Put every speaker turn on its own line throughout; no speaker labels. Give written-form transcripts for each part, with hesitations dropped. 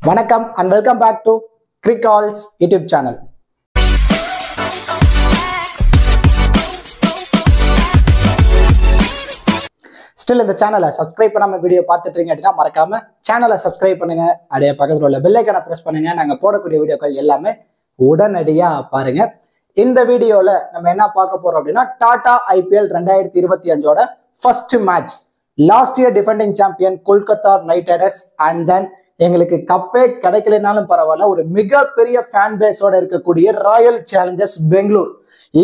வணக்கம் and welcome back to Crickall's YouTube channel. Still இந்த சேனலை சப்ஸ்கிரைப் பண்ணாம வீடியோ பார்த்துட்டு இருக்கீங்க அப்படின்னா மறக்காம சேனலை சப்ஸ்கிரைப் பண்ணுங்க. அப்படியே பக்கத்துல உள்ள பெல் ஐகானை பிரஸ் பண்ணுங்க. நாங்க போடக்கூடிய வீடியோக்கள் எல்லாமே உடனடியா பாருங்க. இந்த வீடியோல நம்ம என்ன பார்க்க போறோம் அப்படின்னா டாடா IPL 2025ஓட first match. Last year defending champion Kolkata Knight Riders and then எங்களுக்கு கப்பே கிடைக்கலனாலும் பரவாயில்ல ஒரு மிகப்பெரிய ஃபேன் பேஸோட இருக்கக்கூடிய ராயல் சேலஞ்சர்ஸ் பெங்களூர்.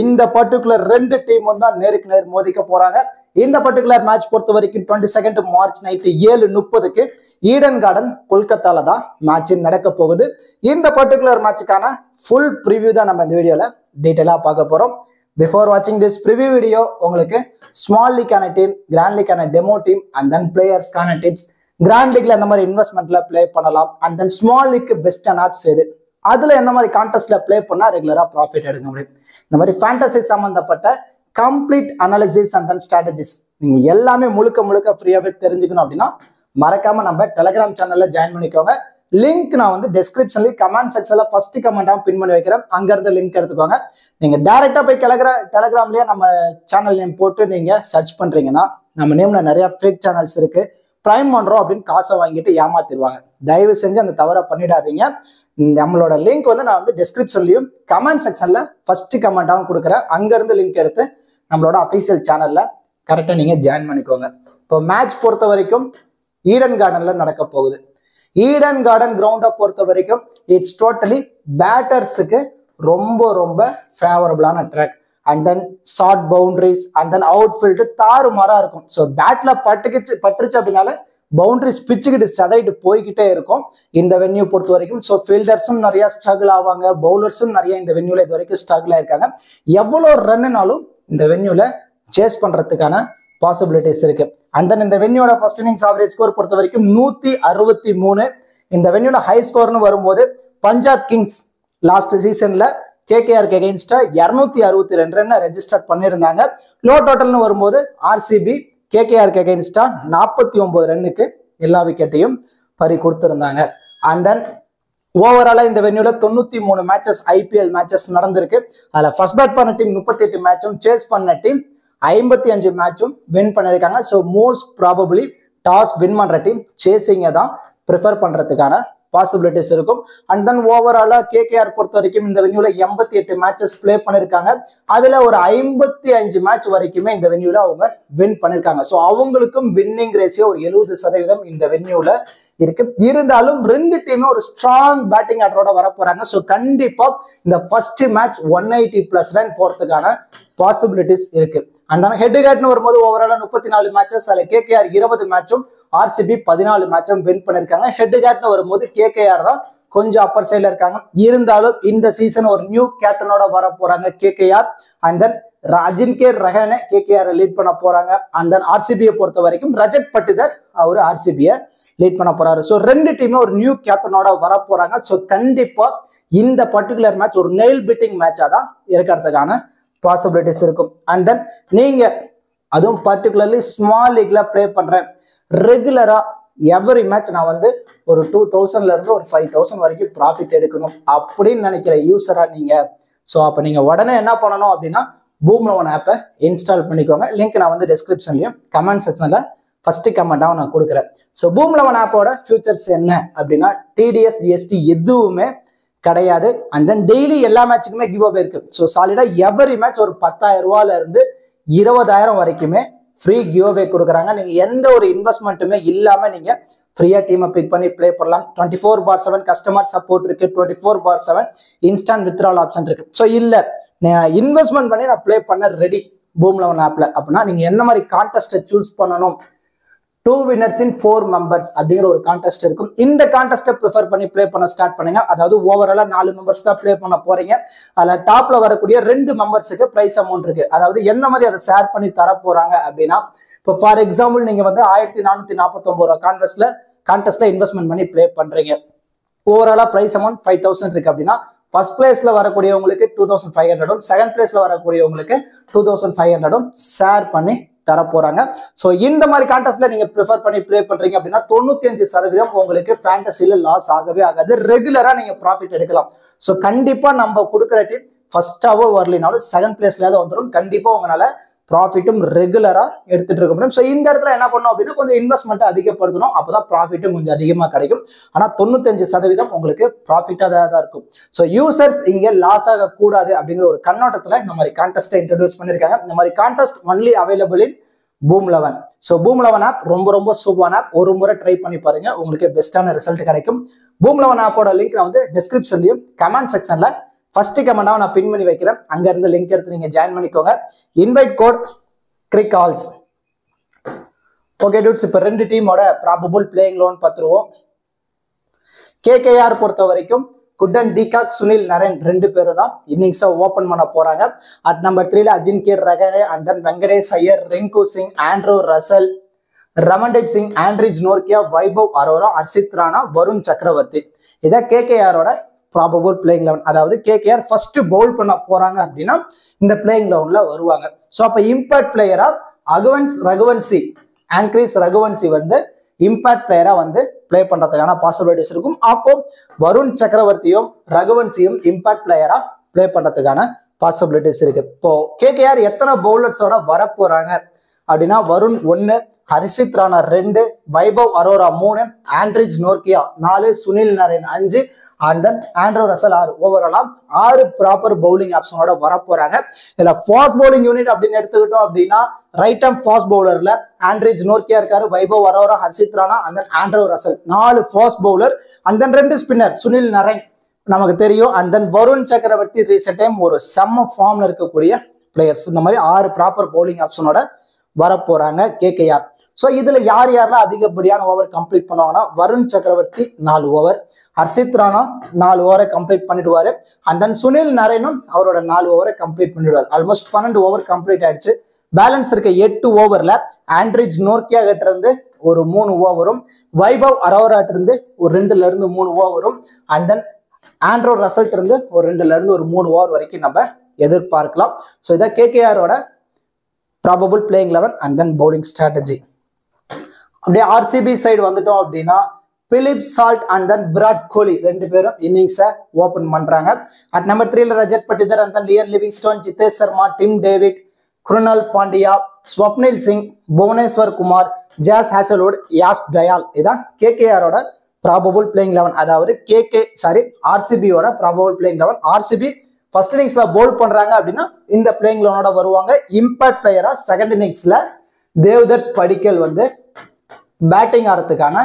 இந்த பர்டிகுலர் ரெண்டு டீமும் தான் நேருக்கு நேர் மோதிக்க போறாங்க. இந்த பர்டிகுலர் மேட்ச் பொறுத்த வரைக்கும் 22 மார்ச் நைட்டு 7:30 ஈடன் கார்டன் கொல்கத்தால தான் மேட்ச் நடக்க போகுது. இந்த பர்டிகுலர் மேட்சுக்கான ஃபுல் ப்ரிவியூ தான் நம்ம இந்த வீடியோல டீட்டெயிலா பார்க்க போறோம். பிஃபோர் வாட்சிங் திஸ் ப்ரிவியூ வீடியோ உங்களுக்கு ஸ்மால் லீக்கான டீம், கிராண்ட் லீக்கான டெமோ டீம் அண்ட் தென் பிளேயர்ஸ்க்கான டிப்ஸ், கிராண்ட் லீக்ல எந்த மாதிரி இன்வெஸ்ட்மெண்ட்ல பிளே பண்ணலாம் and then small league best and apps எது, அதுல எந்த மாதிரி கான்டெஸ்ட்ல பிளே பண்ணா ரெகுலரா ப்ராஃபிட் எடுக்க முடியும், இந்த மாதிரி ஃபேண்டசி சம்பந்தப்பட்ட complete analysis and then strategies நீங்க எல்லாமே முழுக்க ஃப்ரீயாவே தெரிஞ்சுக்கணும் அப்படின்னா மறக்காம நம்ம டெலிகிராம் சேனல்ல ஜாயின் பண்ணிக்கோங்க. லிங்க் நான் வந்து டிஸ்கிரிப்ஷன்ல கமெண்ட் செக்ஷன்ல ஃபர்ஸ்ட் கமெண்டா பின் பண்ணி வைக்கிறேன். அங்க இருந்து லிங்க் எடுத்துக்கோங்க. நீங்க டைரக்டா போய் டெலிகிராம்லயே நம்ம சேனல் நேம் போட்டு நீங்க சர்ச் பண்றீங்கன்னா நம்ம நேம்ல நிறைய ஃபேக் சேனல்ஸ் இருக்கு. பிரைம் பண்றோம் அப்படின்னு காசை வாங்கிட்டு ஏமாத்திடுவாங்க. தயவு செஞ்சு அந்த தவறை பண்ணிடாதீங்க. நம்மளோட லிங்க் வந்து நான் வந்து டிஸ்கிரிப்ஷன்லயும் கமெண்ட் செக்ஷன்ல ஃபர்ஸ்ட் கமெண்டாவும் கொடுக்குறேன். அங்க இருந்து லிங்க் எடுத்து நம்மளோட அஃபீஷியல் சேனல்ல கரெக்டா நீங்க ஜாயின் பண்ணிக்கோங்க. இப்போ மேட்ச் பொறுத்த வரைக்கும் ஈடன் கார்டன்ல நடக்க போகுது. ஈடன் கார்டன் கிரவுண்டை பொறுத்த வரைக்கும் இட்ஸ் டோட்டலி பேட்டர்ஸுக்கு ரொம்ப ஃபேவரபிளான track and then short boundaries and then outfield தாறுமாறா இருக்கும். ஸோ பேட்ல பட்டுருச்சு அப்படின்னால பவுண்டரிஸ் பிச்சுக்கிட்டு சதைட்டு போய்கிட்டே இருக்கும் இந்த வென்யூ பொறுத்த வரைக்கும். ஸோ ஃபீல்டர்ஸும் நிறைய ஸ்ட்ரகிள் ஆவாங்க, பவுலர்ஸும் நிறைய இந்த வென்யூல இது வரைக்கும் ஸ்ட்ரகிள் ஆயிருக்காங்க. எவ்வளோ ரன்னுனாலும் இந்த வென்யூல சேஸ் பண்றதுக்கான பாசிபிலிட்டிஸ் இருக்கு. அண்ட் தென் இந்த வென்யூட ஃபர்ஸ்ட் இன்னிங்ஸ் ஆவரேஜ் ஸ்கோர் பொறுத்த வரைக்கும் 163. இந்த வென்யூல ஹை ஸ்கோர்னு வரும்போது பஞ்சாப் கிங்ஸ் லாஸ்ட் சீசன்ல கேகேஆருக்கு எகெயின்ஸ்டா 262 ரன் ரெஜிஸ்டர் பண்ணியிருந்தாங்க. லோ டோட்டல்னு வரும்போது RCB கேகேஆருக்கு எகெயின்ஸ்டா 49 ரன்னுக்கு எல்லா விக்கெட்டையும் பறி கொடுத்திருந்தாங்க. அண்ட் தென் ஓவராலா இந்த வென்யூல 93 மேட்சஸ் IPL மேட்சஸ் நடந்திருக்கு. அதுல ஃபர்ஸ்ட் பேட் பண்ண டீம் 38 மேட்சும், சேஸ் பண்ண டீம் 55 மேட்சும் வின் பண்ணிருக்காங்க. So most probably toss win பண்ற டீம் சேசிங்கை தான் ப்ரிஃபர் பண்றதுக்கான பாசிபிலிட்டிஸ் இருக்கும். அண்ட் தென் ஓவராலா கேகேஆர் பொறுத்த வரைக்கும் இந்த வென்யூல 88 மேட்சஸ் பிளே பண்ணிருக்காங்க. அதுல ஒரு 55 மேட்ச் வரைக்குமே இந்த வென்யூல அவங்க வின் பண்ணிருக்காங்க. ஸோ அவங்களுக்கும் வின்னிங் ரேஷியோ ஒரு 70% இந்த வென்யூல இருக்கு. இருந்தாலும் ரெண்டு டீமும் ஒரு ஸ்ட்ராங் பேட்டிங் ஆர்டரோட வர போறாங்க. ஸோ கண்டிப்பா இந்த ஃபர்ஸ்ட் மேட்ச் 180+ ரன் போறதுக்கான பாசிபிலிட்டிஸ் இருக்கு. அந்த ஹெட் ஹேட்னு வரும்போது ஓவராலா 34 மேட்சஸ், அதுல கேகேஆர் 20 மேட்சும் RCB 14 மேட்சும் வின் பண்ணிருக்காங்க. ஹெட் ஹேட்னு வரும்போது கேகேஆர் தான் கொஞ்சம் அப்பர் சைட்ல இருக்காங்க. இருந்தாலும் இந்த சீசன் ஒரு நியூ கேப்டனோட வர போறாங்க KKR. And then Ajinkya Rahane KKR lead பண்ண போறாங்க. அண்ட் தென் RCB பொறுத்த வரைக்கும் ரஜத் பட்டிதர் அவரு RCB லீட் பண்ண போறாரு. ஸோ ரெண்டு டீமும் ஒரு நியூ கேப்டனோட வர போறாங்க. ஸோ கண்டிப்பா இந்த பர்டிகுலர் மேட்ச் ஒரு நெயில் பீட்டிங் மேட்சா தான் இருக்கிறதுக்கான பாசிபிலிட்டிஸ் இருக்கும். அண்ட் தென் நீங்க அதுவும் பர்டிகுலர்லி ஸ்மால் லீக்ல பிளே பண்றேன், ரெகுலரா எவ்ரி மேட்ச் நான் வந்து ஒரு 2000ல இருந்து ஒரு 5000 வரைக்கும் ப்ராஃபிட் எடுக்கணும் அப்படின்னு நினைக்கிற யூசரா நீங்க, ஸோ அப்ப நீங்க உடனே என்ன பண்ணணும் அப்படின்னா பூம் லெவன் ஆப்பை இன்ஸ்டால் பண்ணிக்கோங்க. லிங்க் நான் வந்து டிஸ்கிரிப்ஷன்லயும் கமெண்ட் செக்ஷன்ல ஃபர்ஸ்ட் கமெண்டாவும் நான் கொடுக்குறேன். ஸோ பூம் லெவன் ஆப்போட ஃபியூச்சர்ஸ் என்ன அப்படின்னா TDS GST எதுவுமே கிடையாது. அண்ட் தென் டெய்லி எல்லா மேட்சுக்குமே கிவ் அவே இருக்கு. ஸோ சாலிடா எவரி மேட்ச் ஒரு 10,000 ரூபாயில இருந்து 20,000 வரைக்குமே ஃப்ரீ கிவ் அவே கொடுக்குறாங்க. நீங்க எந்த ஒரு இன்வெஸ்ட்மெண்ட்டுமே இல்லாம நீங்க ஃப்ரீயா டீமை பிக் பண்ணி பிளே பண்ணலாம். 24/7 கஸ்டமர் சப்போர்ட் இருக்கு, 24/7 இன்ஸ்டன்ட் வித்ட்ரால் ஆப்ஷன் இருக்கு. ஸோ இல்ல இன்வெஸ்ட்மெண்ட் பண்ணி நான் பிளே பண்ண ரெடி பூம் லெவன் ஆப்ல அப்படின்னா நீங்க என்ன மாதிரி கான்டெஸ்ட்டை சூஸ் பண்ணணும், 2 winners in 4 members அப்படிங்கிற ஒரு கான்டெஸ்ட் இருக்கும். இந்த கான்டெஸ்ட்டை ப்ரிஃபர் பண்ணி பிளே பண்ண ஸ்டார்ட் பண்ணுங்க. அதாவது ஓவராலா 4 மெம்பர்ஸ் தான் பிளே பண்ண போறீங்க. அதுல டாப்ல வரக்கூடிய 2 மெம்பர்ஸுக்கு பிரைஸ் அமௌண்ட் இருக்கு. அதாவது எந்த மாதிரி அதை ஷேர் பண்ணி தர போறாங்க அப்படின்னா, இப்போ ஃபார் எக்ஸாம்பிள் நீங்க வந்து 1449 ரூபா கான்டெஸ்ட்ல இன்வெஸ்ட்மெண்ட் பண்ணி பிளே பண்றீங்க. ஓவராலா பிரைஸ் அமௌண்ட் 5000 இருக்கு அப்படின்னா ஃபர்ஸ்ட் பிளேஸ்ல வரக்கூடியவங்களுக்கு 2500, செகண்ட் பிளேஸ்ல வரக்கூடியவங்களுக்கு 2500 ஷேர் பண்ணி தர போறாங்க. ஸோ இந்த மாதிரி கான்டெஸ்ட்ல நீங்க ப்ரிஃபர் பண்ணி ப்ளே பண்றீங்க அப்படின்னா 95% உங்களுக்கு ஃபேண்டசில லாஸ் ஆகவே ஆகாது. ரெகுலரா நீங்க ப்ராஃபிட் எடுக்கலாம். ஸோ கண்டிப்பா நம்ம கொடுக்குற டீம் ஃபர்ஸ்டாவோ வரலினாலும் செகண்ட் பிளேஸ்லயாவது வந்துடும். கண்டிப்பா உங்களால ப்ராஃபிட்டும் ரெகுலரா எடுத்துட்டு இருக்க முடியும். ஸோ இந்த இடத்துல என்ன பண்ணணும் அப்படின்னா கொஞ்சம் இன்வெஸ்ட்மெண்ட் அதிகப்படுத்தணும். அப்பதான் ப்ராஃபிட்டும் கொஞ்சம் அதிகமாக கிடைக்கும். ஆனா 95% உங்களுக்கு ப்ராஃபிட்டா தான் இருக்கும். ஸோ யூசர்ஸ் இங்க லாஸ் ஆக கூடாது அப்படிங்கிற ஒரு கண்ணோட்டத்துல இந்த மாதிரி கான்டெஸ்ட்டை இன்ட்ரடியூஸ் பண்ணிருக்காங்க. இந்த மாதிரி contest only available in Boom11. So Boom11 app ரொம்ப சூப்பரான ஆப். ஒரு முறை ட்ரை பண்ணி பாருங்க, உங்களுக்கு பெஸ்டான ரிசல்ட் கிடைக்கும். Boom11 ஆப்போட லிங்க் நான் வந்து டிஸ்கிரிப்ஷன்லயும் கமெண்ட் செக்ஷன்ல ஃபர்ஸ்ட் கமெண்டாக நான் பின் பண்ணி வைக்கிறேன். அங்க இருந்து லிங்க் எடுத்து நீங்க ஜாயின் பண்ணிக்கோங்க. இன்வைட் கோட் கிரிகால்ஸ். ஓகே டூட்ஸ், இப்போ 2 டீமோட ப்ராபபிள் பிளேயிங் லோன் பார்த்துருவோம். KKR பொறுத்த வரைக்கும் குட்டன் டிகாக், சுனில் நரேன் 2 பேரும் தான் இன்னிங்ஸை ஓப்பன் பண்ண போறாங்க. அட் நம்பர் 3ல Ajinkya Rahane and then Venkatesh Iyer, Rinku Singh, Andre Russell, Ramandeep Singh, Anrich Nortje, Vaibhav Arora, Harshit Rana, Varun Chakravarthy. இதான் KKRோட ப்ராபபிள் பிளேயிங் 11. அதாவது KKR ஃபர்ஸ்ட் பவுல் பண்ண போறாங்க அப்படின்னா இந்த பிளேயிங் 11ல வருவாங்க. ஸோ அப்போ இம்பாக்ட் பிளேயரா ரகுவன்சி வந்து இம்பாக்ட் பிளேயரா வந்து பிளே பண்றதுக்கான பாசிபிலிட்டிஸ் இருக்கும். அப்போ வருண் சக்கரவர்த்தியும் ரகுவன்சியும் இம்பாக்ட் பிளேயரா பிளே பண்றதுக்கான பாசிபிலிட்டிஸ் இருக்கு. இப்போ KKR எத்தனை பவுலர்ஸோட வர போறாங்க அப்படின்னா Varun 1, Harshit Rana 2, Vaibhav Arora 3, ஆண்ட்ரிஜ் Nortje 4, Sunil Naren 5 and then Andre Russell 6. ஓவராலா 6 ப்ராப்பர் பவுலிங் ஆப்ஷனோட வர போறாங்க. இதுல ஃபாஸ்ட் பவுலிங் யூனிட் அப்படின்னு எடுத்துக்கிட்டோம் அப்படின்னா ரைட் ஆர்ம் ஃபாஸ்ட் பவுலர்ல ஆண்ட்ரிஜ் நோர்கியா இருக்காரு, Vaibhav Arora, Harshit Rana and then Andre Russell 4 fast bowler. And then 2 spinner Sunil Narine நமக்கு தெரியும். அண்ட் தென் வருண் சக்கரவர்த்தி ரீசெண்ட் டைம் ஒரு செம்ம ஃபார்ம்ல இருக்கக்கூடிய பிளேயர்ஸ். இந்த மாதிரி 6 ப்ராப்பர் பவுலிங் ஆப்ஷனோட வர போறாங்க KKR. ஸோ இதுல யாரெல்லாம் அதிகப்படியான ஓவர் கம்ப்ளீட் பண்ணுவாங்கன்னா வருண் சக்கரவர்த்தி 4 ஓவர், ஹர்ஷித் ராணா 4 ஓவரை கம்ப்ளீட் பண்ணிடுவாரு. அண்ட் தென் சுனில் நரேனும் அவரோட 4 ஓவரை கம்ப்ளீட் பண்ணிடுவார். ஆல்மோஸ்ட் 12 ஓவர் கம்ப்ளீட் ஆயிடுச்சு. பேலன்ஸ் இருக்க 8 ஓவர்ல ஆண்ட்ரிஜ் நோர்கியா கிட்ட இருந்து ஒரு 3 ஓவரும், வைபவ் அரோராட் இருந்து ஒரு 2ல இருந்து 3 ஓவரும், அண்ட் தென் ஆண்ட்ரூ ரசல் இருந்து ஒரு 2ல இருந்து ஒரு 3 ஓவர் வரைக்கும் நம்ம எதிர்பார்க்கலாம். ஸோ இதான் KKRோட probable playing 11 and then bowling strategy. அப்படியே RCB சைடு வந்துட்டோம் அப்படின்னா Phil Salt and then Virat Kohli 2 பேரும் இன்னிங்ஸை ஓபன் பண்றாங்க. அட் நம்பர் 3ல Rajat Patidar and then Liam Livingstone, Jitesh Sharma, Tim David, Krunal Pandya, Swapnil Singh, Bhuvneshwar Kumar, Josh Hazlewood, Yash Dayal. இதான் KKRோட ப்ராபபிள் பிளேயிங் 11. அதாவது RCBயோட ப்ராபபிள் பிளேயிங் 11. RCB ஃபர்ஸ்ட் இன்னிங்ஸ்ல போல் பண்றாங்க அப்படின்னா இந்த பிளேயிங் 11ஓட வருவாங்க. இம்பாக்ட் பிளேயரா செகண்ட் இன்னிங்ஸ்ல தேவ்தத் படிக்கல் வந்து பேட்டிங் ஆடுறதுக்கான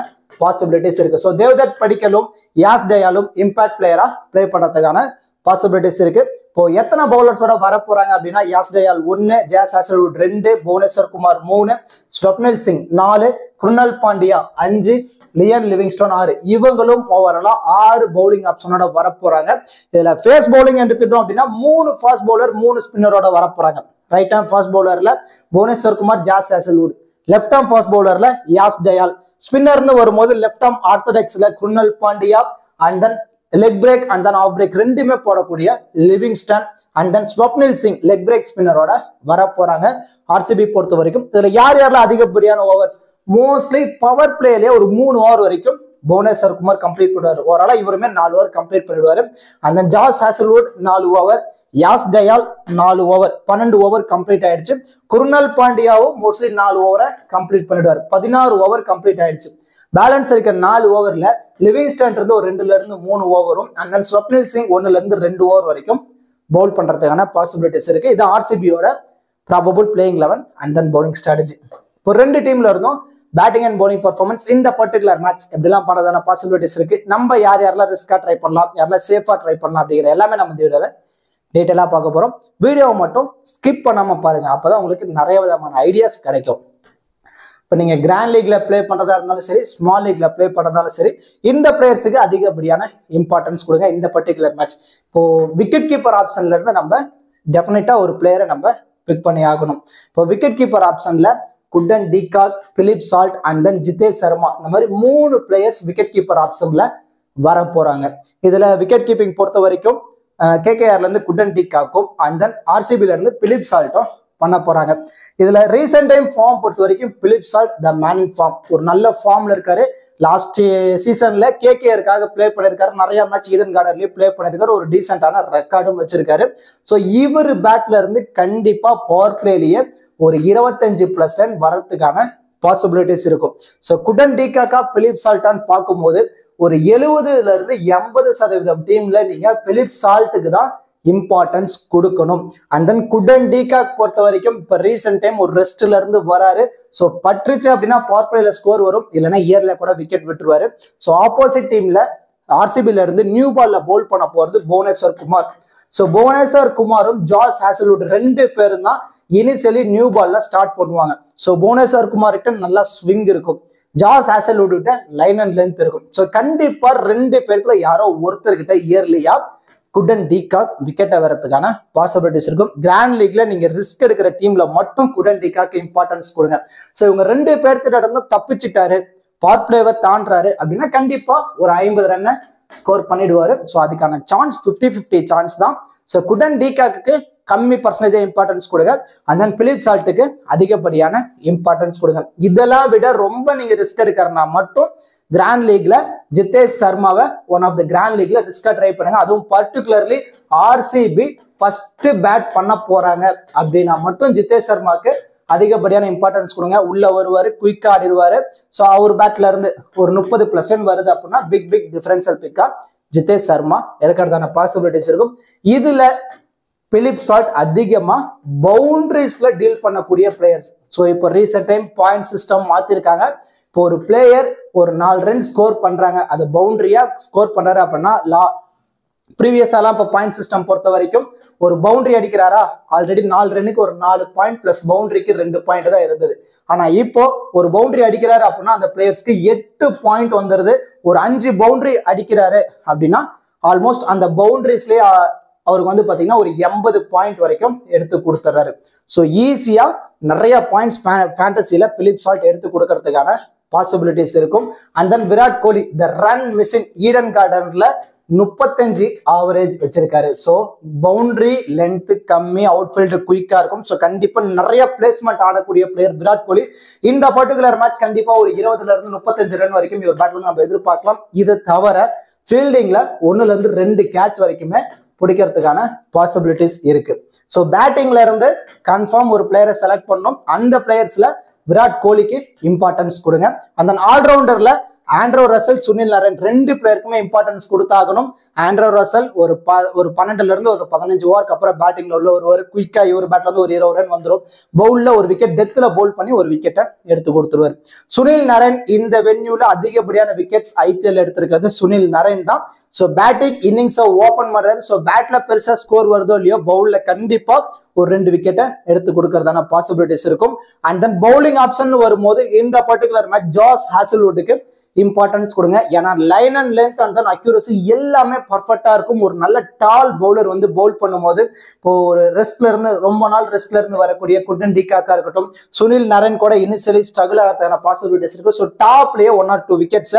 பாசிபிலிட்டிஸ் இருக்கு. ஸோ தேவ்தத் படிக்கலும் யாஸ் டயாலும் இம்பாக்ட் பிளேயரா பிளே பண்றதுக்கான பாசிபிலிட்டிஸ் இருக்கு. இப்போ எத்தனை பவுலர்ஸோட வர போறாங்க அப்படின்னா யாஸ் டயால் 1, ஜாஸ் ஹேசல்வுட் 2, புவனேஸ்வர் குமார் 3, ஸ்வப்னில் சிங் 4, குருணால் பாண்டியா 5, லியன் லிவிங்ஸ்டோன் 6. இவங்களும் ஓவராலா 6 பவுலிங் ஆப்ஷனோட வர போறாங்க. இதுல ஃபேஸ் பவுலிங் எடுத்துட்டோம் அப்படின்னா 3 ஃபாஸ்ட் பவுலர் 3 ஸ்பின்னரோட வர போறாங்க. ரைட் ஆர்ம் ஃபாஸ்ட் பவுலர்ல Bhuvneshwar Kumar, Josh Hazlewood, left arm fast பவுலர்ல யாஸ் டயால், ஸ்பின்னர்னு வரும்போது லெஃப்ட் ஆர்ம் ஆர்த்தடாக்ஸ்ல Krunal Pandya and then leg break and then off break 2மே போடக்கூடிய Livingstone and then Swapnil Singh leg break ஸ்பின்னரோட வர போறாங்க. RCB பொறுத்த வரைக்கும் இதுல யாரெல்லாம் அதிகப்படியான ஓவர்ஸ் மோஸ்ட்லி பவர் பிளேலயே ஒரு 3 ஓவர் வரைக்கும் புவனேஸ்வர் குமார் கம்ப்ளீட் பண்ணுவார். ஓவராலா இவருமே 4 ஓவர் கம்ப்ளீட் பண்ணிடுவாரு. And then Josh Hazlewood 4 over, Yash Dayal 4 over, 12 over complete ஆயிடுச்சு. குருணால் பாண்டியாவும் மோஸ்ட்லி 4 ஓவரை கம்ப்ளீட் பண்ணிடுவார். 16 ஓவர் கம்ப்ளீட் ஆயிடுச்சு. பேலன்ஸ் இருக்க 4 ஓவர்ல லிவிங்ஸ்டன் இருந்து ஒரு 2ல இருந்து 3 ஓவரும் அண்ட் தென் ஸ்வப்னில் சிங் 1ல இருந்து 2 ஓவர் வரைக்கும் பவுல் பண்றதுக்கான பாசிபிலிட்டிஸ் இருக்கு. இது RCBயோட probable playing 11 and then bowling strategy. இப்போ 2 டீம்ல இருந்தும் பேட்டிங் அண்ட் பவுலிங் பர்ஃபார்மன்ஸ் இந்த பர்டிகுலர் மேட்ச் எப்படிலாம் பண்றதான பாசிபிலிட்டிஸ் இருக்கு, நம்ம யாரெல்லாம் ரிஸ்கா ட்ரை பண்ணலாம், யாரெல்லாம் சேஃபா ட்ரை பண்ணலாம் அப்படிங்கிற எல்லாமே நம்ம இந்த வீடியோல டீட்டெயிலா பார்க்க போறோம். வீடியோவை மட்டும் ஸ்கிப் பண்ணாம பாருங்க, அப்பதான் உங்களுக்கு நிறைய விதமான ஐடியாஸ் கிடைக்கும். இப்போ நீங்க கிராண்ட் லீக்ல பிளே பண்றதா இருந்தாலும் சரி, ஸ்மால் லீக்ல பிளே பண்றதாலும் சரி, இந்த பிளேயர்ஸுக்கு அதிகப்படியான இம்பார்ட்டன்ஸ் கொடுங்க இந்த பர்டிகுலர் மேட்ச். இப்போ விக்கெட் கீப்பர் ஆப்ஷன்ல இருந்து நம்ம டெஃபினட்டா ஒரு பிளேயரை நம்ம பிக் பண்ணி ஆகணும். இப்போ விக்கெட் கீப்பர் ஆப்ஷன்ல Quinton de Kock, Phil Salt and then Jitesh Sharma, இந்த மாதிரி 3 பிளேயர்ஸ் விக்கெட் கீப்பர் ஆப்ஷன்ல வர போறாங்க. இதுல விக்கெட் கீப்பிங் பொறுத்த வரைக்கும் KKRல இருந்து குட்டன் டிகாக்கும் அண்ட் தென் RCBல இருந்து பிலிப் சால்ட்டும் பண்ண போறாங்க. இதுல ரீசெண்ட் டைம் ஃபார்ம் பொறுத்த வரைக்கும் Phil Salt the man in form, ஒரு நல்ல ஃபார்ம்ல இருக்காரு. லாஸ்ட் சீசன்ல கேகேஆருக்காக பிளே பண்ணிருக்காரு, நிறைய மேட்ச் ஈடன் கார்டன்லயும் பிளே பண்ணிருக்காரு, ஒரு டீசென்டான ரெக்கார்டும் வச்சிருக்காரு. ஸோ இவர் பேட்ல இருந்து கண்டிப்பா பவர் பிளேலயே ஒரு 25+ ரன் வரதுக்கான பாசிபிலிட்டிஸ் இருக்கும். ஸோ குடன் டிகாக்கா பிலிப் சால்ட்டான்னு பார்க்கும்போது ஒரு 70ல இருந்து 80% டீம்ல நீங்க பிலிப் சால்ட்டுக்கு தான் இம்பார்ட்டன்ஸ் கொடுக்கணும். அண்ட் தென் குடன் டிகாக் பொறுத்த வரைக்கும் இப்ப ரீசெண்ட் டைம் ஒரு ரெஸ்ட்ல இருந்து வராரு. ஸோ பட்ரிச்சு அப்படின்னா பவர் பிளேல ஸ்கோர் வரும், இல்லைன்னா இயர்ல கூட விக்கெட் விட்டுருவாரு. ஸோ ஆப்போசிட் டீம்ல ஆர்சிபில இருந்து நியூ பால்ல போல் பண்ண போறது புவனேஸ்வர் குமார். ஸோ புவனேஸ்வர் குமாரும் ஜாஸ் ஹேசல்வுட் 2 பேரும் தான் இனிஷியலி நியூ பால்ல ஸ்டார்ட் பண்ணுவாங்க. ஸோ புவனேஸ்வர் குமார் கிட்ட நல்லா ஸ்விங் இருக்கும், ஜாஸ் ஹேசல்வுட் கிட்ட லைன் அண்ட் லென்த் இருக்கும். ஸோ கண்டிப்பா 2 பேருக்குள்ள யாரோ ஒருத்தர்கிட்ட இயர்லியா குடன் டிகாக் விக்கெட்டை வரதுக்கான பாசிபிலிட்டிஸ் இருக்கும். கிராண்ட் லீக்ல நீங்க ரிஸ்க் எடுக்கிற டீம்ல மட்டும் குடன் டிகாக் இம்பார்ட்டன்ஸ் கொடுங்க. ஸோ இவங்க 2 பேர்த்திட்ட இருந்து தப்பிச்சுட்டாரு, பவர் பிளேவை தாண்டாரு அப்படின்னா கண்டிப்பா ஒரு 50 ரன்னை ஸ்கோர் பண்ணிடுவாரு. ஸோ அதுக்கான சான்ஸ் 50-50 சான்ஸ் தான். ஸோ குடன் டிகாக்கு கம்மி பர்சன்டேஜ் இம்பார்ட்டன்ஸ் கொடுங்க, அண்ட் தென் பிலிப் சால்ட்டுக்கு அதிகப்படியான இம்பார்ட்டன்ஸ் கொடுங்க. இதெல்லாம் விட ரொம்ப நீங்க ரிஸ்க் எடுக்கிறனா மட்டும் கிராண்ட் லீக்ல ஜிதேஷ் சர்மாவை ஒன் ஆஃப் த கிராண்ட் லீக்ல ரிஸ்கா ட்ரை பண்ணுங்க. அதுவும் பர்டிகுலர்லி ஆர்சிபி ஃபர்ஸ்ட் பேட் பண்ண போறாங்க அப்படின்னா மட்டும் ஜிதேஷ் சர்மாக்கு அதிகப்படியான இம்பார்ட்டன்ஸ் கொடுங்க. உள்ள வருவாரு, குயிக்கா ஆடிடுவாரு. ஸோ அவர் பேட்ல இருந்து ஒரு 30+ ரன் வருது அப்படின்னா பிக் டிஃபரன்ஷியல் பிக்கா ஜிதேஷ் சர்மா இருக்கிறதான பாசிபிலிட்டிஸ் இருக்கும். இதுல பிலிப் சால்ட் அதிகமா பவுண்டரிஸ்ல டீல் பண்ணக்கூடிய பிளேயர்ஸ். ஸோ இப்போ ரீசெண்ட் டைம் பாயிண்ட் சிஸ்டம் மாத்திருக்காங்க. இப்போ ஒரு பிளேயர் ஒரு 4 ரன் ஸ்கோர் பண்றாங்க, அது பவுண்டரியா ஸ்கோர் பண்றாரு அப்படின்னா ப்ரீவியஸாலாம் இப்போ பாயிண்ட் சிஸ்டம் பொறுத்த வரைக்கும் ஒரு பவுண்டரி அடிக்கிறாரா ஆல்ரெடி 4 ரன்னுக்கு ஒரு 4 பாயிண்ட் பிளஸ் பவுண்டரிக்கு 2 பாயிண்ட் தான் இருந்தது. ஆனா இப்போ ஒரு பவுண்டரி அடிக்கிறாரு அப்படின்னா அந்த பிளேயர்ஸ்க்கு 8 பாயிண்ட் வந்துருது. ஒரு 5 பவுண்டரி அடிக்கிறாரு அப்படின்னா ஆல்மோஸ்ட் அந்த பவுண்டரிஸ்லயே அவருக்கு வந்து பாத்தீங்கன்னா ஒரு 80 பாயிண்ட் வரைக்கும் எடுத்து கொடுத்துறாரு. ஸோ ஈஸியா நிறைய பாயிண்ட்ஸ் ஃபேண்டசியில பிலிப் சால்ட் எடுத்து கொடுக்கறதுக்கான பாசிபிலிட்டிஸ் இருக்கும். And then Virat Kohli the run machine Eden கார்டன்ல 35 ஆவரேஜ் வச்சிருக்காரு. ஸோ பவுண்டரி லென்த் கம்மி, அவுட்ஃபீல்டு குயிக்கா இருக்கும். ஸோ கண்டிப்பா நிறைய பிளேஸ்மெண்ட் ஆடக்கூடிய பிளேயர் விராட் கோலி. இந்த பர்டிகுலர் மேட்ச் கண்டிப்பா ஒரு 20ல இருந்து 35 ரன் வரைக்கும் இவர் பேட்ல நம்ம எதிர்பார்க்கலாம். இது தவிர ஃபீல்டிங்ல 1ல இருந்து 2 கேட்ச் வரைக்குமே பிடிக்கிறதுக்கான பாசிபிலிட்டிஸ் இருக்கு. ஸோ பேட்டிங்ல இருந்து கன்ஃபார்ம் ஒரு பிளேயரை செலக்ட் பண்ணணும். அந்த பிளேயர்ஸ்ல விராட் கோலிக்கு இம்பார்ட்டன்ஸ் கொடுங்க. அந்த ஆல்ரவுண்டர்ல ஆண்ட்ரோ ரசல், சுனில் நரேன் 2 பேருக்குமே இம்பார்ட்டன்ஸ் கொடுத்தாகணும். ஆண்ட்ரோ ரசல் ஒரு 12ல இருந்து ஒரு 15 ஓவருக்கு அப்புறம் பேட்டிங்ல உள்ள ஒரு குயிக்கா இவர் பேட்ல இருந்து ஒரு 20 ரன் வந்துடும். பவுல்ல ஒரு விக்கெட் டெத்ல பவுல் பண்ணி ஒரு விக்கெட்டை எடுத்து கொடுத்துருவார். சுனில் நரேன் இந்த வென்யூல அதிகப்படியான விக்கெட்ஸ் ஐபிஎல் எடுத்திருக்கிறது சுனில் நரேன் தான். ஸோ பேட்டிங் இன்னிங்ஸை ஓபன் பண்றாரு. ஸோ பேட்ல பெருசா ஸ்கோர் வருதோ இல்லையோ பவுல்ல கண்டிப்பா ஒரு 2 விக்கெட்டை எடுத்து கொடுக்கறதான பாசிபிலிட்டிஸ் இருக்கும். அண்ட் தென் பவுலிங் ஆப்ஷன் வரும்போது இந்த பர்டிகுலர் மேட்ச் ஜாஸ் ஹேசல்வுட்டுக்கு இம்பார்ட்டன்ஸ் கொடுங்க. ஏன்னா line and length and then accuracy எல்லாமே பர்ஃபெக்டா இருக்கும். ஒரு நல்ல டால் பவுலர் வந்து பவுல் பண்ணும்போது இப்போ ஒரு ரெஸ்ட்ல இருந்து ரொம்ப நாள் ரெஸ்ட்ல இருந்து வரக்கூடிய குடன் டிகாக்கா இருக்கட்டும், சுனில் நரேன் கூட இனிஷியலி ஸ்ட்ரகிள் ஆகிறதுக்கான பாசிபிலிட்டிஸ் இருக்கும். ஸோ டாப்லயே 1 or 2 விக்கெட்ஸ்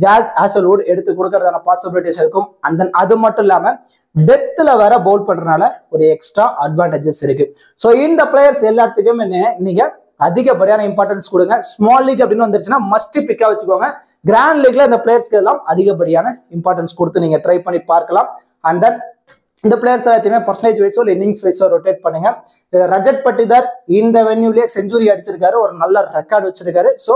ஜாஸ் ஹேசல்வுட் எடுத்து கொடுக்கறதான பாசிபிலிட்டிஸ் இருக்கும். அண்ட் தென் அது மட்டும் இல்லாம டெத்ல வேற பவுல் பண்றதுனால ஒரு எக்ஸ்ட்ரா அட்வான்டேஜஸ் இருக்கு. ஸோ இந்த பிளேயர்ஸ் எல்லாத்துக்கும் நீங்க அதிகப்படியான இம்பார்ட்டன்ஸ் கொடுங்க. ஸ்மால் லீக் அப்படின்னு வந்துருச்சுன்னா மஸ்ட் பிக்கா வச்சுக்கோங்க. கிராண்ட் லீக்ல இந்த பிளேயர்ஸ்க்கு எல்லாம் அதிகப்படியான இம்பார்ட்டன்ஸ் கொடுத்து நீங்க ட்ரை பண்ணி பார்க்கலாம். அண்ட் தென் இந்த பிளேயர்ஸ் எல்லாத்தையுமே பர்சன்டேஜ் வைஸோ இல்லை இன்னிங்ஸ் வைஸோ ரொட்டேட் பண்ணுங்க. ரஜத் பட்டிதார் இந்த வென்யூலயே செஞ்சுரி அடிச்சிருக்காரு, ஒரு நல்ல ரெக்கார்டு வச்சிருக்காரு. ஸோ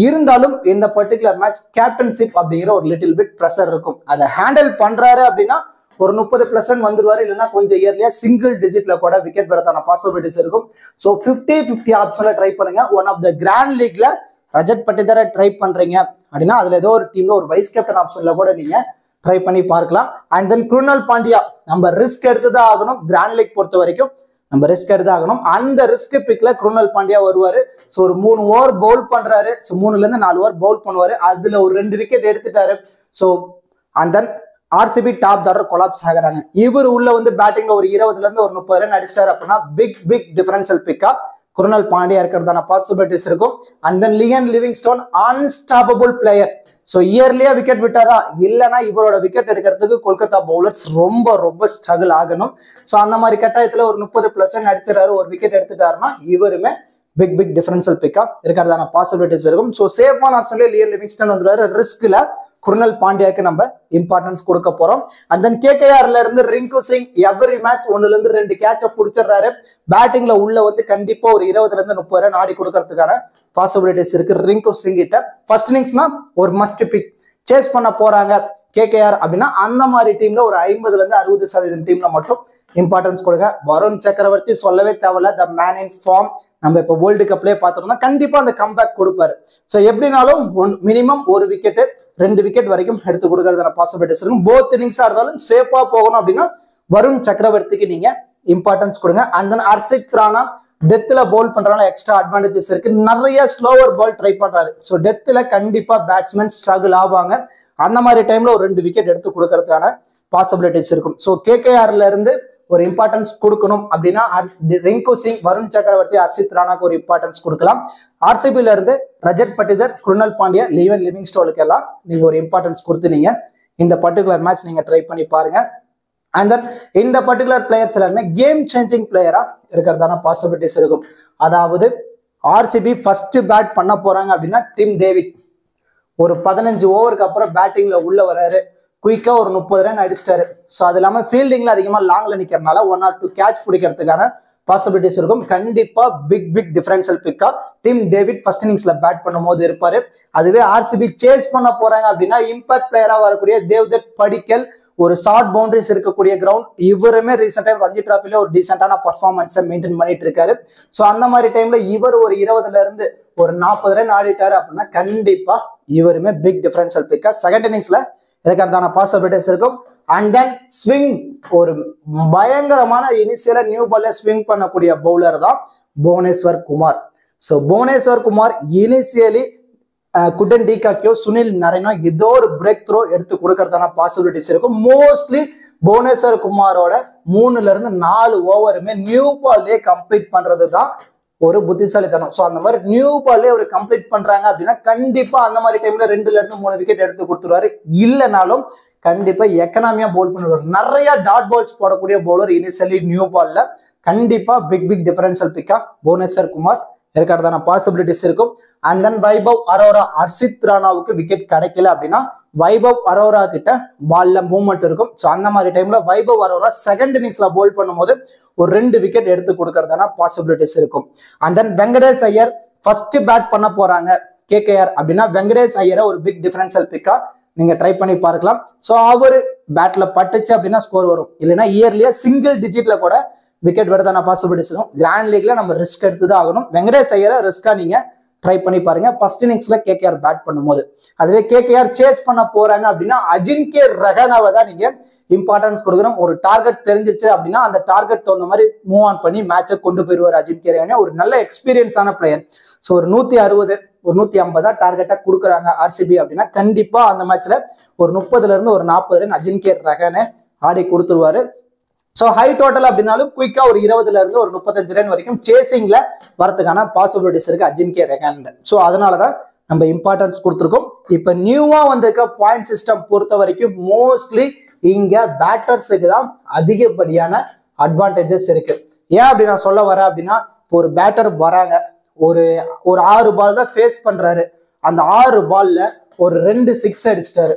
இருந்தாலும் இந்த பர்டிகுலர் மேட்ச் கேப்டன்ஷிப் அப்படிங்கிற ஒரு லிட்டில் பிட் ப்ரெஷர் இருக்கும். அதை ஹேண்டில் பண்றாரு அப்படின்னா ஒரு 30+ ரன் வந்துருவாரு, இல்லைன்னா கொஞ்சம் இயர்லியா சிங்கிள் டிஜிட்ல கூட விக்கெட் பெறதான பாசிபிலிட்டிஸ் இருக்கும். ஸோ 50-50 ஆப்ஷன்ல ட்ரை பண்ணுங்க. ஒன் ஆஃப் த கிராண்ட் லீக்ல ரஜத் பட்டிதாரை ட்ரை பண்றீங்க அப்படின்னா அதுல ஏதோ ஒரு டீம்ல ஒரு வைஸ் கேப்டன் ஆப்ஷன்ல கூட நீங்க ட்ரை பண்ணி பார்க்கலாம். அண்ட் தென் குருணால் பாண்டியா நம்ம ரிஸ்க் எடுத்துதான் ஆகணும். கிராண்ட் லீக் பொறுத்த வரைக்கும் நம்ம ரிஸ்க் எடுத்து ஆகணும். அந்த ரிஸ்க் பிக்ல குருணால் பாண்டியா வருவாரு. ஸோ ஒரு 3 ஓவர் பவுல் பண்றாரு. ஸோ 3ல இருந்து 4 ஓவர் பவுல் பண்ணுவாரு. அதுல ஒரு 2 விக்கெட் எடுத்துட்டாரு. So and then RCB top order collapse ஆகிறாங்க. இவர் உள்ள வந்து பேட்டிங்ல ஒரு 20ல இருந்து ஒரு 30 ரன் அடிச்சிட்டாரு அப்படின்னா பிக் டிஃபரன்ஷியல் பிக்கா குருணால் பாண்டியா இருக்கிறதான பாசிபிலிட்டிஸ் இருக்கும். And then Liam Livingstone unstoppable player. So இயர்லியா விக்கெட் விட்டாதான், இல்லைன்னா இவரோட விக்கெட் எடுக்கிறதுக்கு கொல்கத்தா பவுலர்ஸ் ரொம்ப ரொம்ப ஸ்ட்ரகிள் ஆகணும். ஸோ அந்த மாதிரி கட்டாயத்துல ஒரு 30+ அடிச்சிடறாரு, ஒரு விக்கெட் எடுத்துட்டாருன்னா இவருமே பிக் டிஃபரன்ஷியல் பிக்கா இருக்கிறதான பாசிபிலிட்டிஸ் இருக்கும். ஸோ சேஃபான ஆப்ஷன்ல லியன் லிவிங்ஸ்டன் வந்துருவாரு. ரிஸ்க்ல குருணல் பாண்டியாக்கு நம்ம இம்பார்ட்டன்ஸ் கொடுக்க போறோம். அண்ட் தென் கேகேஆர்ல இருந்து ரிங்கு சிங் எவ்ரி மேட்ச் 1-2 கேட்ச புடிச்சிடறாரு. பேட்டிங்ல உள்ள வந்து கண்டிப்பா ஒரு 20-30 ரன் ஆடி கொடுக்கறதுக்கான பாசிபிலிட்டிஸ் இருக்கு ரிங்கு சிங் கிட்ட. ஃபர்ஸ்ட் இன்னிங்ஸ்னா ஒரு மஸ்ட் பிக். சேஸ் பண்ண போறாங்க கேகேஆர் அப்படின்னா அந்த மாதிரி டீம்ல ஒரு 50-60% டீம்ல மட்டும் இம்பார்ட்டன்ஸ் கொடுங்க. வருண் சக்கரவர்த்தி சொல்லவே தேவையில்ல, த மேன் இன் ஃபார்ம். நம்ம இப்போ வேர்ல்டு கப்லேயே பார்த்துருந்தோம், கண்டிப்பா அந்த கம்பேக் கொடுப்பாரு. ஸோ எப்படினாலும் மினிமம் 1 விக்கெட் 2 விக்கெட் வரைக்கும் எடுத்து கொடுக்கறதான பாசிபிலிட்டிஸ் இருக்கும். போத் இன்னிங்ஸா இருந்தாலும் சேஃபா போகணும் அப்படின்னா வருண் சக்கரவர்த்திக்கு நீங்க இம்பார்ட்டன்ஸ் கொடுங்க. அண்ட் தென் ஹர்ஷித் ராணா டெத்ல பவுல் பண்றதுனால எக்ஸ்ட்ரா அட்வான்டேஜஸ் இருக்கு. நிறைய ஸ்லோவர் பால் ட்ரை பண்றாரு. ஸோ டெத்ல கண்டிப்பா பேட்ஸ்மேன் ஸ்ட்ரகிள் ஆவாங்க. அந்த மாதிரி டைம்ல ஒரு 2 விக்கெட் எடுத்து கொடுக்கறதுக்கான பாசிபிலிட்டிஸ் இருக்கும். ஸோ கேகேஆர்ல இருந்து ஒரு இம்பார்ட்டன்ஸ் கொடுக்கணும் அப்படின்னா ரிங்கு சிங், வருண் சக்கரவர்த்தி, ஹர்ஷித் ராணாக்கு ஒரு இம்பார்ட்டன்ஸ் கொடுக்கலாம். ஆர்சிபில இருந்து ரஜத் பட்டிதர், குருணல் பாண்டியா, லியன் லிவிங்ஸ்டோனுக்கு எல்லாம் நீங்க ஒரு இம்பார்ட்டன்ஸ் கொடுத்து நீங்க இந்த பர்டிகுலர் மேட்ச் நீங்க ட்ரை பண்ணி பாருங்க. அண்ட் தென் இந்த பர்டிகுலர் பிளேயர்ஸ் எல்லாருமே கேம் சேஞ்சிங் பிளேயரா இருக்கிறதான பாசிபிலிட்டிஸ் இருக்கும். அதாவது ஆர்சிபி ஃபர்ஸ்ட் பேட் பண்ண போறாங்க அப்படின்னா டிம் டேவிட் ஒரு 15 ஓவருக்கு அப்புறம் பேட்டிங்ல உள்ள வராரு. குயிக்கா ஒரு 30 ரன் அடிச்சிட்டாரு. ஸோ அது இல்லாமல் ஃபீல்டிங்ல அதிகமா லாங்ல நிக்கிறதுனால 1 or 2 கேட்ச் பிடிக்கிறதுக்கான பாசிபிலிட்டிஸ் இருக்கும். கண்டிப்பா பிக் டிஃபரன்ஷியல் பிக்கா டிம் டேவிட் ஃபர்ஸ்ட் இன்னிங்ஸ்ல பேட் பண்ணும்போது இருப்பாரு. அதுவே ஆர்சிபி சேஸ் பண்ண போறாங்க அப்படின்னா இம்பாக்ட் பிளேயரா வரக்கூடிய தேவ்தத் படிக்கல், ஒரு ஷார்ட் பவுண்டரிஸ் இருக்கக்கூடிய கிரவுண்ட். இவருமே ரீசெண்ட் டைம் ரஞ்சி டிராஃபில ஒரு டீசென்டான பர்ஃபார்மன்ஸை மெயின்டைன் பண்ணிட்டு இருக்காரு. ஸோ அந்த மாதிரி டைம்ல இவர் ஒரு 20-40 ரன் ஆடிட்டாரு அப்படின்னா கண்டிப்பா இவருமே பிக் டிஃபரன்ஷியல் பிக்கா செகண்ட் இன்னிங்ஸ்ல இருக்கிறதான பாசிபிலிட்டிஸ் இருக்கும். அண்ட் தென் ஸ்விங், ஒரு பயங்கரமான இனிஷியலா நியூ பால்ல ஸ்விங் பண்ணக்கூடிய பவுலர் தான் புவனேஸ்வர் குமார். ஸோ புவனேஸ்வர் குமார் இனிஷியலி குட்டன் டிகாக்யோ, சுனில் நரேனா ஏதோ ஒரு பிரேக் த்ரோ எடுத்து கொடுக்கறதான பாசிபிலிட்டிஸ் இருக்கும். மோஸ்ட்லி புவனேஸ்வர் குமாரோட 3-4 ஓவருமே நியூ பால்லே கம்ப்ளீட் பண்றது தான் ஒரு புத்திசாலித்தனம். ஸோ அந்த மாதிரி நியூ பால்லே ஒரு கம்ப்ளீட் பண்றாங்க அப்படின்னா கண்டிப்பா அந்த மாதிரி டைம்ல 2-3 விக்கெட் எடுத்து கொடுத்துருவாரு. இல்லைனாலும் கண்டிப்பா எக்கனாமியா பவுல் பண்ணுவார். நிறைய டாட் பால்ஸ் போடக்கூடிய பவுலர் இனிஷியலி நியூ பால்ல. கண்டிப்பா பிக் டிஃபரன்ஷியல் பிக்கா புவனேஸ்வர் குமார் இருக்கிறதான பாசிபிலிட்டிஸ் இருக்கும். அண்ட் தென் வைபவ் அரோரா, ஹர்ஷித் ராணாவுக்கு விக்கெட் கிடைக்கல அப்படின்னா வைபவ் அரோரா கிட்ட பால்ல மூவ்மெண்ட் இருக்கும். ஸோ அந்த மாதிரி டைம்ல வைபவ் அரோரா செகண்ட் இன்னிங்ஸ்ல பவுல் பண்ணும்போது ஒரு 2 விக்கெட் எடுத்து கொடுக்கறதான பாசிபிலிட்டிஸ் இருக்கும். And then Venkatesh Iyer first bad பண்ண போறாங்க கேகேஆர் அப்படின்னா வெங்கடேஷ் ஐயரை ஒரு பிக் டிஃபரன்ஷியல் பிக்கா நீங்க ட்ரை பண்ணி பார்க்கலாம். ஸோ அவரு பேட்ல பட்டுச்சு அப்படின்னா ஸ்கோர் வரும். இல்லைன்னா இயர்லியா சிங்கிள் டிஜிட்ல கூட விக்கெட் வரதான பாசிபிலிட்டிஸ் இருக்கும். கிராண்ட் லீக்ல நம்ம ரிஸ்க் எடுத்துதான் ஆகணும். வெங்கடேஷ் ஐயரை ரிஸ்கா நீங்க ட்ரை பண்ணி பாருங்க ஃபர்ஸ்ட் இன்னிங்ஸ்ல கேகேஆர் பேட் பண்ணும்போது. அதுவே கேகேஆர் சேஸ் பண்ண போறாங்க அப்படின்னா அஜின்கே ரஹானேவை தான் நீங்க இம்பார்ட்டன்ஸ் கொடுக்கணும். ஒரு டார்கெட் தெரிஞ்சிருச்சு அப்படின்னா அந்த டார்கெட் தகுந்த மாதிரி மூவ் ஆன் பண்ணி மேட்சை கொண்டு போயிடுவார் அஜின்கே ரஹானே. ஒரு நல்ல எக்ஸ்பீரியன்ஸான பிளேயர். ஸோ ஒரு 160 ஒரு 150 டார்கெட்டா கொடுக்குறாங்க ஆர்சிபி அப்படின்னா கண்டிப்பா அந்த மேட்ச்ல ஒரு 30 ஒரு 40 ரன் அஜின்கே ரஹானே ஆடி கொடுத்துருவாரு. ஸோ ஹை டோட்டல் அப்படின்னாலும் குயிக்கா ஒரு 20 ஒரு 35 ரன் வரைக்கும் சேசிங்ல வரதுக்கான பாசிபிலிட்டிஸ் இருக்கு அஜின்கே ரஹானே. ஸோ அதனாலதான் நம்ம இம்பார்ட்டன்ஸ் கொடுத்துருக்கோம். இப்ப நியூவா வந்திருக்க பாயிண்ட் சிஸ்டம் பொறுத்த வரைக்கும் மோஸ்ட்லி இங்க பேட்டர்ஸுக்கு தான் அதிகப்படியான அட்வான்டேஜஸ் இருக்கு. ஏன் அப்படி நான் சொல்ல வரேன் அப்படின்னா ஒரு பேட்டர் வராங்க, ஒரு 6 பால் தான் ஃபேஸ் பண்றாரு. அந்த 6 பால்ல ஒரு 2 6 அடிச்சிட்டாரு.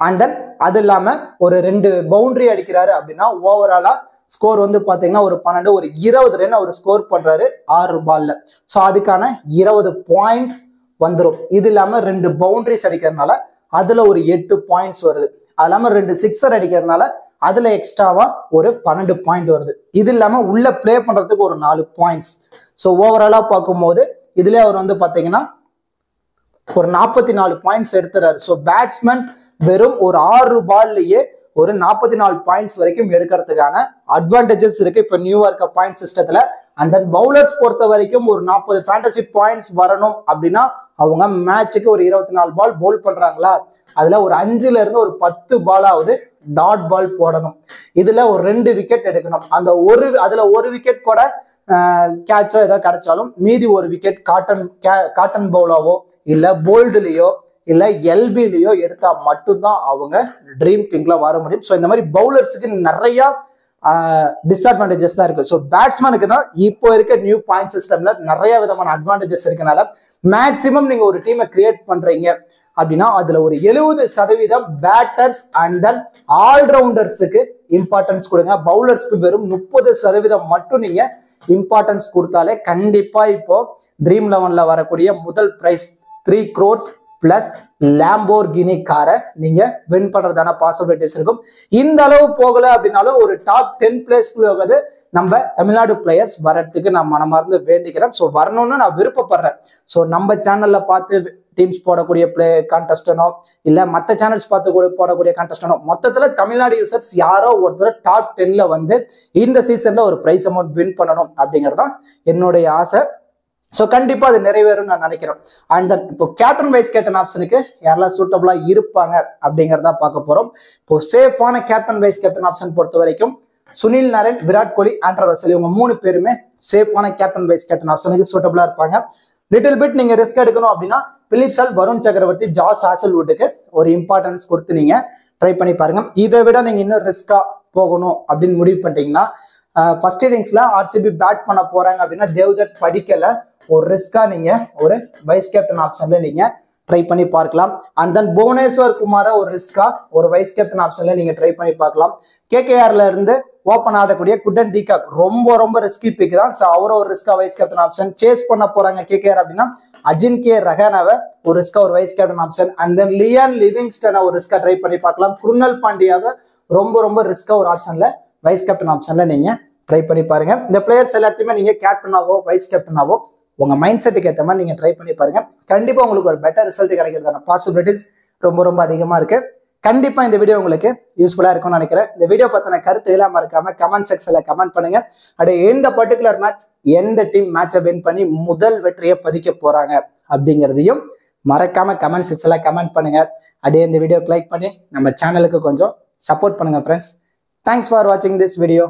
அண்ட் தென் அது இல்லாம ஒரு 2 பவுண்டரி அடிக்கிறாரு அப்படின்னா ஓவராலா ஸ்கோர் வந்து பாத்தீங்கன்னா ஒரு 12 ஒரு 20 ரன் அவர் ஸ்கோர் பண்றாரு 6 பால்ல. ஸோ அதுக்கான 20 பாயிண்ட்ஸ் வந்துடும். இது இல்லாம 2 பவுண்டரிஸ் அடிக்கிறதுனால அதுல ஒரு 8 பாயிண்ட்ஸ் வருது. அது இல்லாம 2 சிக்ஸர் அடிக்கிறதுனால அதுல எக்ஸ்ட்ராவா ஒரு 12 பாயிண்ட் வருது. இது இல்லாம உள்ள பிளே பண்றதுக்கு ஒரு 4 பாயிண்ட்ஸ். ஸோ ஓவராலா பார்க்கும்போது இதுல அவர் வந்து பாத்தீங்கன்னா ஒரு 44 பாயிண்ட்ஸ் எடுத்துறாரு. ஸோ பேட்ஸ்மேன்ஸ் வெறும் ஒரு 6 பால்லயே ஒரு 44 பாயிண்ட்ஸ் வரைக்கும் எடுக்கிறதுக்கான அட்வான்டேஜஸ் இருக்கு இப்ப நியூவா இருக்க பாயிண்ட் சிஸ்டத்துல. அண்ட் தென் பவுலர்ஸ் பொறுத்த வரைக்கும் ஒரு 40 ஃபேண்டசி பாயிண்ட்ஸ் வரணும் அப்படின்னா அவங்க மேட்சுக்கு ஒரு 24 பால் பவுல் பண்றாங்களா, அதுல ஒரு 5 ஒரு 10 பாலாவது டாட் பால் போடணும். இதுல ஒரு 2 விக்கெட் எடுக்கணும். அந்த அதுல ஒரு விக்கெட் கூட கேட்சோ ஏதோ கிடைச்சாலும் மீதி ஒரு விக்கெட் காட்டன் பவுலாவோ இல்ல போல்டுலயோ இல்ல எல்பிலையோ எடுத்தா மட்டும்தான் அவங்க ட்ரீம் டீம்ல வர முடியும். ஸோ இந்த மாதிரி பவுலர்ஸுக்கு நிறைய டிஸ்அட்வான்டேஜஸ் தான் இருக்கு. ஸோ பேட்ஸ்மேனுக்கு தான் இப்போ இருக்க நியூ பாயிண்ட் சிஸ்டம்ல நிறைய விதமான அட்வான்டேஜஸ் இருக்கனால மேக்சிமம் நீங்க ஒரு டீமை கிரியேட் பண்றீங்க அப்படின்னா அதுல ஒரு 70% பேட்டர்ஸ் அண்ட் தென் ஆல்ரவுண்டர்ஸுக்கு இம்பார்ட்டன்ஸ் கொடுங்க. பவுலர்ஸ்க்கு வெறும் 30% மட்டும் நீங்க இம்பார்ட்டன்ஸ் கொடுத்தாலே கண்டிப்பா இப்போ ட்ரீம் 11ல வரக்கூடிய முதல் பிரைஸ் 3 crores பிளஸ் லாம்போர்கினி காரை நீங்க வின் பண்றதான பாசிபிலிட்டிஸ் இருக்கும். இந்த அளவு போகல அப்படின்னாலும் ஒரு டாப் 10 பிளேஸ்க்குள்ள நம்ம தமிழ்நாடு பிளேயர்ஸ் வரதுக்கு நான் மனமார்ந்து வேண்டிக்கிறேன். ஸோ வரணும்னு நான் விருப்பப்படுறேன். ஸோ நம்ம சேனல்ல பார்த்து டீம்ஸ் போடக்கூடிய பிளே கான்டெஸ்டனோ இல்ல மற்ற சேனல்ஸ் பார்த்து கூட போடக்கூடிய கான்டெஸ்டனோ மொத்தத்துல தமிழ்நாடு யூசர்ஸ் யாரோ ஒருத்தர் டாப் 10ல இந்த சீசன்ல ஒரு பிரைஸ் அமௌண்ட் வின் பண்ணணும் அப்படிங்கறதுதான் என்னுடைய ஆசை. ஸோ கண்டிப்பா அது நிறைவேறும் நான் நினைக்கிறேன். அண்ட் தென் இப்போ கேப்டன் வைஸ் கேப்டன் ஆப்ஷனுக்கு யாரெல்லாம் சூட்டபிளா இருப்பாங்க அப்படிங்கிறதா பார்க்க போறோம். இப்போ சேஃபான கேப்டன் வைஸ் கேப்டன் ஆப்ஷன் பொறுத்த வரைக்கும் சுனில் நாராயண், விராட் கோலி, ஆண்ட்ரே ரசல் இவங்க 3 பேருமே சேஃபான கேப்டன் வைஸ் கேப்டன் ஆப்ஷனுக்கு சூட்டபிளா இருப்பாங்க. லிட்டில் பிட் நீங்க ரிஸ்க் எடுக்கணும் அப்படின்னா பிலிப் சால், வருண் சக்கரவர்த்தி, ஜாஸ் ஹாசல்வுட்டுக்கு ஒரு இம்பார்ட்டன்ஸ் கொடுத்து நீங்க ட்ரை பண்ணி பாருங்க. இதை விட நீங்க இன்னும் ரிஸ்கா போகணும் அப்படின்னு முடிவு பண்ணிட்டீங்கன்னா ஃபர்ஸ்ட் இன்னிங்ஸ்ல ஆர்சிபி பேட் பண்ண போறாங்க அப்படின்னா தேவ்தத் படிக்கல ஒரு ரிஸ்கா நீங்க ஒரு வைஸ் கேப்டன் ஆப்ஷன்ல நீங்க ட்ரை பண்ணி பார்க்கலாம். அண்ட் தென் புவனேஸ்வர் குமார ஒரு ரிஸ்கா ஒரு வைஸ் கேப்டன் ஆப்ஷன்ல நீங்க ட்ரை பண்ணி பார்க்கலாம். கேகேஆர்ல இருந்து ஓப்பன் ஆடக்கூடிய குட்டன் டீகாக் ரொம்ப ரிஸ்கி பிக் தான். ஸோ அவரை ஒரு ரிஸ்கா வைஸ் கேப்டன் ஆப்ஷன். சேஸ் பண்ண போறாங்க கேகேஆர் அப்படின்னா அஜின்கே ரஹானாவை ஒரு ரிஸ்கா ஒரு vice captain option. And then Liam லிவிங்ஸ்டனை ஒரு ரிஸ்கா ட்ரை பண்ணி பார்க்கலாம். குருணல் பாண்டியாவை ரொம்ப ரிஸ்கா ஒரு ஆப்ஷன்ல வைஸ் கேப்டன் ஆப்ஷன்ல நீங்க ட்ரை பண்ணி பாருங்க. இந்த பிளேயர்ஸ் எல்லாத்தையுமே நீங்க கேப்டனாவோ வைஸ் கேப்டனாவோ உங்க மைண்ட் செட்டுக்கு ஏற்ற மாதிரி நீங்க ட்ரை பண்ணி பாருங்க. கண்டிப்பா உங்களுக்கு ஒரு பெட்டர் ரிசல்ட் கிடைக்கிறதான பாசிபிலிட்டிஸ் ரொம்ப அதிகமா இருக்கு. கண்டிப்பா இந்த வீடியோ உங்களுக்கு யூஸ்ஃபுல்லா இருக்கும்னு நினைக்கிறேன். இந்த வீடியோ பத்தின கருத்து எல்லாம் மறக்காம கமெண்ட் செக்ஷன்ல கமெண்ட் பண்ணுங்க. அப்படியே எந்த பர்டிகுலர் மேட்ச் எந்த டீம் மேட்சை வின் பண்ணி முதல் வெற்றியை பதிக்க போறாங்க அப்படிங்கிறதையும் மறக்காம கமெண்ட் செக்ஷன்ல கமெண்ட் பண்ணுங்க. அப்படியே இந்த வீடியோக்கு லைக் பண்ணி நம்ம சேனலுக்கு கொஞ்சம் சப்போர்ட் பண்ணுங்க ஃப்ரெண்ட்ஸ். தேங்க்ஸ் ஃபார் வாட்சிங் திஸ் வீடியோ.